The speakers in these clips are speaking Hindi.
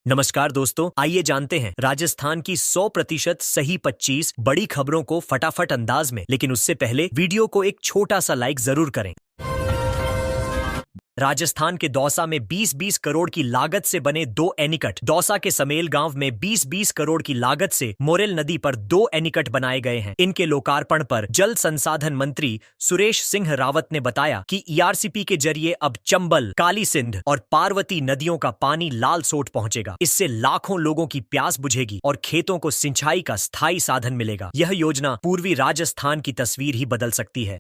नमस्कार दोस्तों, आइए जानते हैं राजस्थान की 100% सही 25 बड़ी खबरों को फटाफट अंदाज में। लेकिन उससे पहले वीडियो को एक छोटा सा लाइक जरूर करें। राजस्थान के दौसा में 20-20 करोड़ की लागत से बने 2 एनीकट। दौसा के समेल गांव में 20-20 करोड़ की लागत से मोरेल नदी पर 2 एनीकट बनाए गए हैं। इनके लोकार्पण पर जल संसाधन मंत्री सुरेश सिंह रावत ने बताया कि ईआरसीपी के जरिए अब चंबल, काली सिंध और पार्वती नदियों का पानी लालसोट पहुंचेगा। इससे लाखों लोगों की प्यास बुझेगी और खेतों को सिंचाई का स्थायी साधन मिलेगा। यह योजना पूर्वी राजस्थान की तस्वीर ही बदल सकती है।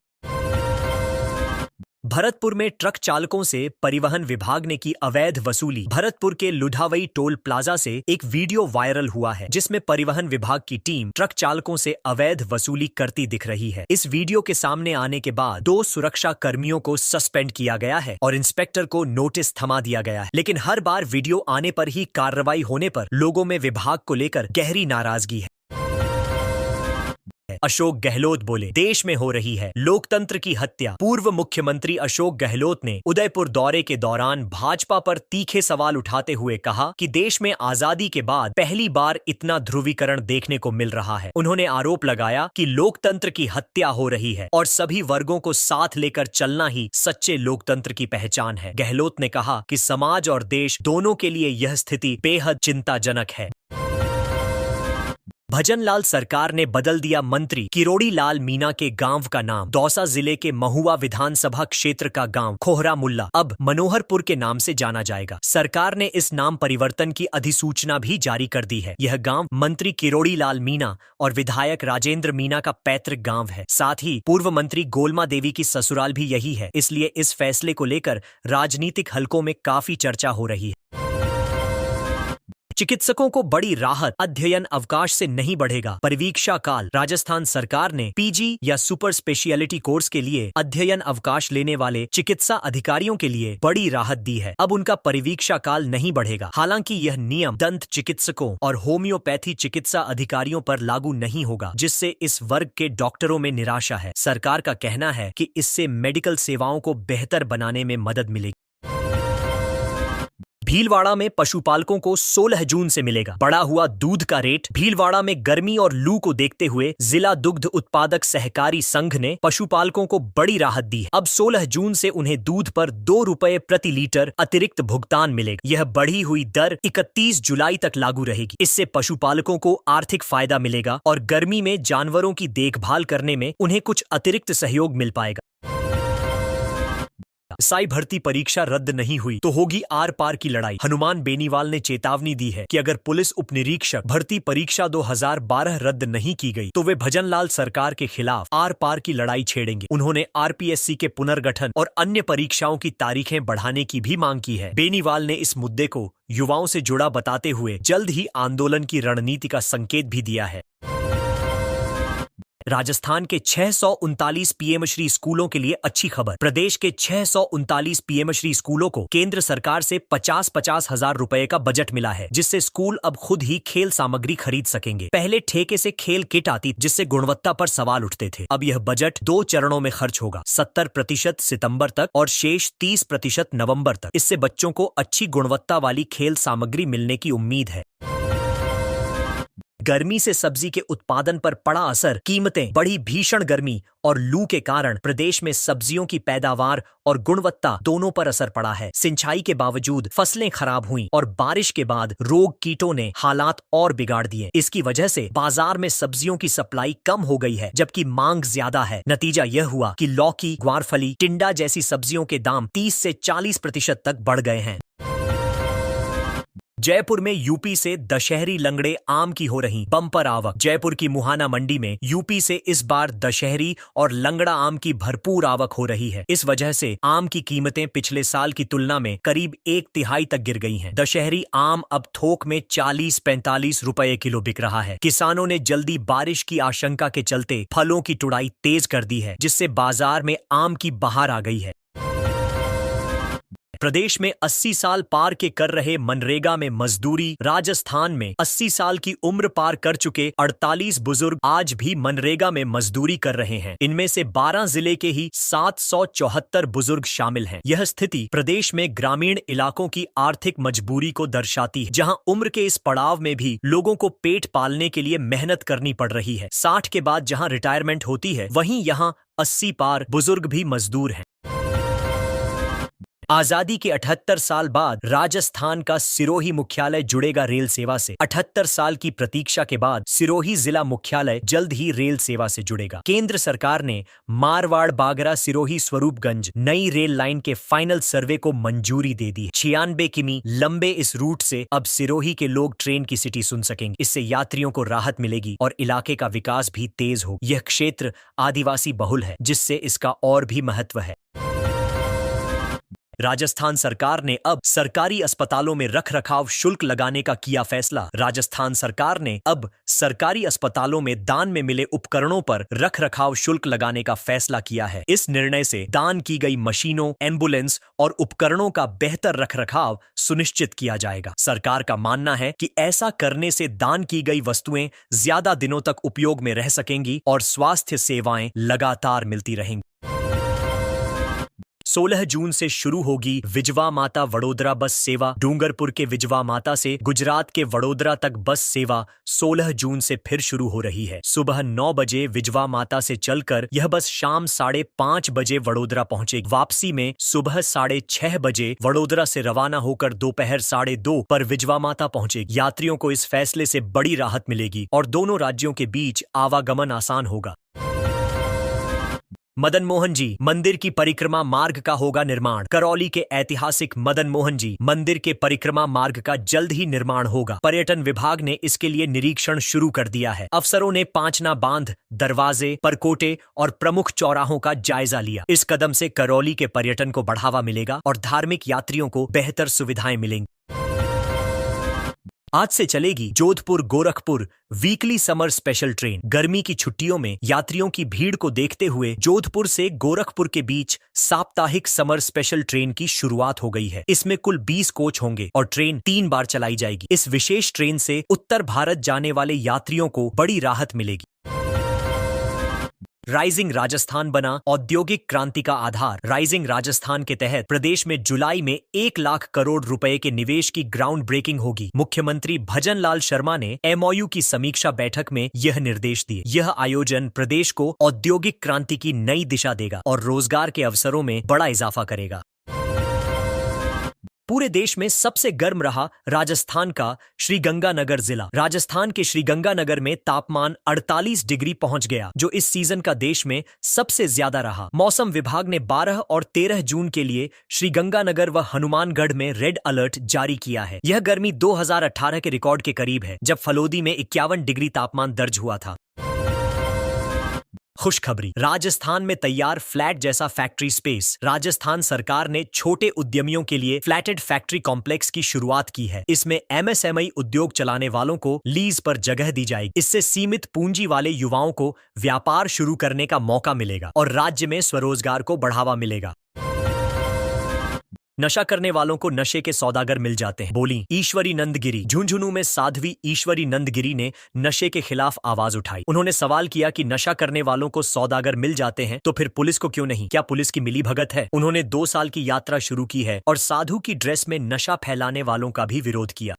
भरतपुर में ट्रक चालकों से परिवहन विभाग ने की अवैध वसूली। भरतपुर के लुधावई टोल प्लाजा से एक वीडियो वायरल हुआ है, जिसमें परिवहन विभाग की टीम ट्रक चालकों से अवैध वसूली करती दिख रही है। इस वीडियो के सामने आने के बाद 2 सुरक्षा कर्मियों को सस्पेंड किया गया है और इंस्पेक्टर को नोटिस थमा दिया गया है। लेकिन हर बार वीडियो आने पर ही कार्रवाई होने पर लोगों में विभाग को लेकर गहरी नाराजगी है। अशोक गहलोत बोले, देश में हो रही है लोकतंत्र की हत्या। पूर्व मुख्यमंत्री अशोक गहलोत ने उदयपुर दौरे के दौरान भाजपा पर तीखे सवाल उठाते हुए कहा कि देश में आजादी के बाद पहली बार इतना ध्रुवीकरण देखने को मिल रहा है। उन्होंने आरोप लगाया कि लोकतंत्र की हत्या हो रही है और सभी वर्गों को साथ लेकर चलना ही सच्चे लोकतंत्र की पहचान है। गहलोत ने कहा कि समाज और देश दोनों के लिए यह स्थिति बेहद चिंताजनक है। भजनलाल सरकार ने बदल दिया मंत्री किरोड़ी लाल मीणा के गांव का नाम। दौसा जिले के महुआ विधानसभा क्षेत्र का गांव खोहरा मुल्ला अब मनोहरपुर के नाम से जाना जाएगा। सरकार ने इस नाम परिवर्तन की अधिसूचना भी जारी कर दी है। यह गांव मंत्री किरोड़ी लाल मीणा और विधायक राजेंद्र मीणा का पैतृक गांव है। साथ ही पूर्व मंत्री गोलमा देवी की ससुराल भी यही है। इसलिए इस फैसले को लेकर राजनीतिक हलकों में काफी चर्चा हो रही है। चिकित्सकों को बड़ी राहत, अध्ययन अवकाश से नहीं बढ़ेगा परिवीक्षा काल। राजस्थान सरकार ने पीजी या सुपर स्पेशियलिटी कोर्स के लिए अध्ययन अवकाश लेने वाले चिकित्सा अधिकारियों के लिए बड़ी राहत दी है। अब उनका परिवीक्षा काल नहीं बढ़ेगा। हालांकि यह नियम दंत चिकित्सकों और होम्योपैथी चिकित्सा अधिकारियों पर लागू नहीं होगा, जिससे इस वर्ग के डॉक्टरों में निराशा है। सरकार का कहना है कि इससे मेडिकल सेवाओं को बेहतर बनाने में मदद मिलेगी। भीलवाड़ा में पशुपालकों को 16 जून से मिलेगा बढ़ा हुआ दूध का रेट। भीलवाड़ा में गर्मी और लू को देखते हुए जिला दुग्ध उत्पादक सहकारी संघ ने पशुपालकों को बड़ी राहत दी है। अब 16 जून से उन्हें दूध पर 2 रुपए प्रति लीटर अतिरिक्त भुगतान मिलेगा। यह बढ़ी हुई दर 31 जुलाई तक लागू रहेगी। इससे पशुपालकों को आर्थिक फायदा मिलेगा और गर्मी में जानवरों की देखभाल करने में उन्हें कुछ अतिरिक्त सहयोग मिल पाएगा। साई भर्ती परीक्षा रद्द नहीं हुई तो होगी आर पार की लड़ाई। हनुमान बेनीवाल ने चेतावनी दी है कि अगर पुलिस उप निरीक्षक भर्ती परीक्षा 2012 रद्द नहीं की गई तो वे भजनलाल सरकार के खिलाफ आर पार की लड़ाई छेड़ेंगे। उन्होंने आरपीएससी के पुनर्गठन और अन्य परीक्षाओं की तारीखें बढ़ाने की भी मांग की है। बेनीवाल ने इस मुद्दे को युवाओं से जुड़ा बताते हुए जल्द ही आंदोलन की रणनीति का संकेत भी दिया है। राजस्थान के 639 पीएमश्री स्कूलों के लिए अच्छी खबर। प्रदेश के 639 पीएमश्री स्कूलों को केंद्र सरकार से 50-50 हजार रुपए का बजट मिला है, जिससे स्कूल अब खुद ही खेल सामग्री खरीद सकेंगे। पहले ठेके से खेल किट आती, जिससे गुणवत्ता पर सवाल उठते थे। अब यह बजट 2 चरणों में खर्च होगा, 70% सितंबर तक और शेष 30% नवंबर तक। इससे बच्चों को अच्छी गुणवत्ता वाली खेल सामग्री मिलने की उम्मीद है। गर्मी से सब्जी के उत्पादन पर पड़ा असर। कीमतें बढ़ी। भीषण गर्मी और लू के कारण प्रदेश में सब्जियों की पैदावार और गुणवत्ता दोनों पर असर पड़ा है। सिंचाई के बावजूद फसलें खराब हुईं और बारिश के बाद रोग कीटों ने हालात और बिगाड़ दिए। इसकी वजह से बाजार में सब्जियों की सप्लाई कम हो गई है, जबकि मांग ज्यादा है। नतीजा यह हुआ कि लौकी, ग्वारफली, टिंडा जैसी सब्जियों के दाम 30 से 40% तक बढ़ गए हैं। जयपुर में यूपी से दशहरी लंगड़े आम की हो रही बम्पर आवक। जयपुर की मुहाना मंडी में यूपी से इस बार दशहरी और लंगड़ा आम की भरपूर आवक हो रही है। इस वजह से आम की कीमतें पिछले साल की तुलना में करीब 1/3 तक गिर गई हैं। दशहरी आम अब थोक में 40-45 रुपए किलो बिक रहा है। किसानों ने जल्दी बारिश की आशंका के चलते फलों की तुड़ाई तेज कर दी है, जिससे बाजार में आम की बहार आ गई है। प्रदेश में 80 साल पार के कर रहे मनरेगा में मजदूरी। राजस्थान में 80 साल की उम्र पार कर चुके 48 बुजुर्ग आज भी मनरेगा में मजदूरी कर रहे हैं। इनमें से 12 जिले के ही 774 बुजुर्ग शामिल हैं। यह स्थिति प्रदेश में ग्रामीण इलाकों की आर्थिक मजबूरी को दर्शाती है, जहां उम्र के इस पड़ाव में भी लोगों को पेट पालने के लिए मेहनत करनी पड़ रही है। 60 के बाद जहां रिटायरमेंट होती है, वहीं यहां 80 पार बुजुर्ग भी मजदूर हैं। आजादी के 78 साल बाद राजस्थान का सिरोही मुख्यालय जुड़ेगा रेल सेवा से। 78 साल की प्रतीक्षा के बाद सिरोही जिला मुख्यालय जल्द ही रेल सेवा से जुड़ेगा। केंद्र सरकार ने मारवाड़ बागरा सिरोही स्वरूपगंज नई रेल लाइन के फाइनल सर्वे को मंजूरी दे दी। 96 किमी लंबे इस रूट से अब सिरोही के लोग ट्रेन की सिटी सुन सकेंगे। इससे यात्रियों को राहत मिलेगी और इलाके का विकास भी तेज होगा। यह क्षेत्र आदिवासी बहुल है, जिससे इसका और भी महत्व है। राजस्थान सरकार ने अब सरकारी अस्पतालों में रखरखाव शुल्क लगाने का किया फैसला। राजस्थान सरकार ने अब सरकारी अस्पतालों में दान में मिले उपकरणों पर रखरखाव शुल्क लगाने का फैसला किया है। इस निर्णय से दान की गई मशीनों, एम्बुलेंस और उपकरणों का बेहतर रखरखाव सुनिश्चित किया जाएगा। सरकार का मानना है कि ऐसा करने से दान की गई वस्तुएं ज्यादा दिनों तक उपयोग में रह सकेंगी और स्वास्थ्य सेवाएं लगातार मिलती रहेंगी। 16 जून से शुरू होगी विजवा माता वडोदरा बस सेवा। डूंगरपुर के विजवा माता से गुजरात के वडोदरा तक बस सेवा 16 जून से फिर शुरू हो रही है। सुबह 9 बजे विजवा माता से चलकर यह बस शाम 5:30 बजे वडोदरा पहुंचेगी। वापसी में सुबह 6:30 बजे वडोदरा से रवाना होकर दोपहर 2:30 पर विजवा माता पहुंचेगी। यात्रियों को इस फैसले से बड़ी राहत मिलेगी और दोनों राज्यों के बीच आवागमन आसान होगा। मदन मोहन जी मंदिर की परिक्रमा मार्ग का होगा निर्माण। करौली के ऐतिहासिक मदन मोहन जी मंदिर के परिक्रमा मार्ग का जल्द ही निर्माण होगा। पर्यटन विभाग ने इसके लिए निरीक्षण शुरू कर दिया है। अफसरों ने पांचना बांध, दरवाजे, परकोटे और प्रमुख चौराहों का जायजा लिया। इस कदम से करौली के पर्यटन को बढ़ावा मिलेगा और धार्मिक यात्रियों को बेहतर सुविधाएं मिलेंगी। आज से चलेगी Jodhpur Gorakhpur weekly summer special train. गर्मी की छुट्टियों में यात्रियों की भीड़ को देखते हुए जोधपुर से गोरखपुर के बीच साप्ताहिक समर स्पेशल ट्रेन की शुरुआत हो गई है। इसमें कुल 20 कोच होंगे और ट्रेन 3 बार चलाई जाएगी। इस विशेष ट्रेन से उत्तर भारत जाने वाले यात्रियों को बड़ी राहत मिलेगी। राइजिंग राजस्थान बना औद्योगिक क्रांति का आधार। राइजिंग राजस्थान के तहत प्रदेश में जुलाई में 1 लाख करोड़ रुपए के निवेश की ग्राउंड ब्रेकिंग होगी। मुख्यमंत्री भजन लाल शर्मा ने MOU की समीक्षा बैठक में यह निर्देश दिए। यह आयोजन प्रदेश को औद्योगिक क्रांति की नई दिशा देगा और रोजगार के अवसरों में बड़ा इजाफा करेगा। पूरे देश में सबसे गर्म रहा राजस्थान का श्रीगंगानगर जिला। राजस्थान के श्रीगंगानगर में तापमान 48 डिग्री पहुंच गया, जो इस सीजन का देश में सबसे ज्यादा रहा। मौसम विभाग ने 12 और 13 जून के लिए श्रीगंगानगर व हनुमानगढ़ में रेड अलर्ट जारी किया है। यह गर्मी 2018 के रिकॉर्ड के करीब है, जब फलोदी में 51 डिग्री तापमान दर्ज हुआ था। खुशखबरी, राजस्थान में तैयार फ्लैट जैसा फैक्ट्री स्पेस। राजस्थान सरकार ने छोटे उद्यमियों के लिए फ्लैटेड फैक्ट्री कॉम्प्लेक्स की शुरुआत की है। इसमें MSME उद्योग चलाने वालों को लीज पर जगह दी जाएगी। इससे सीमित पूंजी वाले युवाओं को व्यापार शुरू करने का मौका मिलेगा और राज्य में स्वरोजगार को बढ़ावा मिलेगा। नशा करने वालों को नशे के सौदागर मिल जाते हैं, बोली ईश्वरी नंदगिरी। झुंझुनू में साध्वी ईश्वरी नंदगिरी ने नशे के खिलाफ आवाज उठाई। उन्होंने सवाल किया कि नशा करने वालों को सौदागर मिल जाते हैं तो फिर पुलिस को क्यों नहीं? क्या पुलिस की मिलीभगत है? उन्होंने 2 साल की यात्रा शुरू की है और साधु की ड्रेस में नशा फैलाने वालों का भी विरोध किया।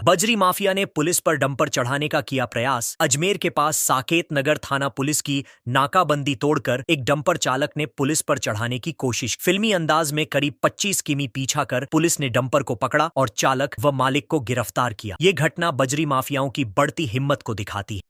बजरी माफिया ने पुलिस पर डंपर चढ़ाने का किया प्रयास। अजमेर के पास साकेत नगर थाना पुलिस की नाकाबंदी तोड़कर एक डंपर चालक ने पुलिस पर चढ़ाने की कोशिश। फिल्मी अंदाज में करीब 25 किमी पीछा कर पुलिस ने डंपर को पकड़ा और चालक व मालिक को गिरफ्तार किया। ये घटना बजरी माफियाओं की बढ़ती हिम्मत को दिखाती है।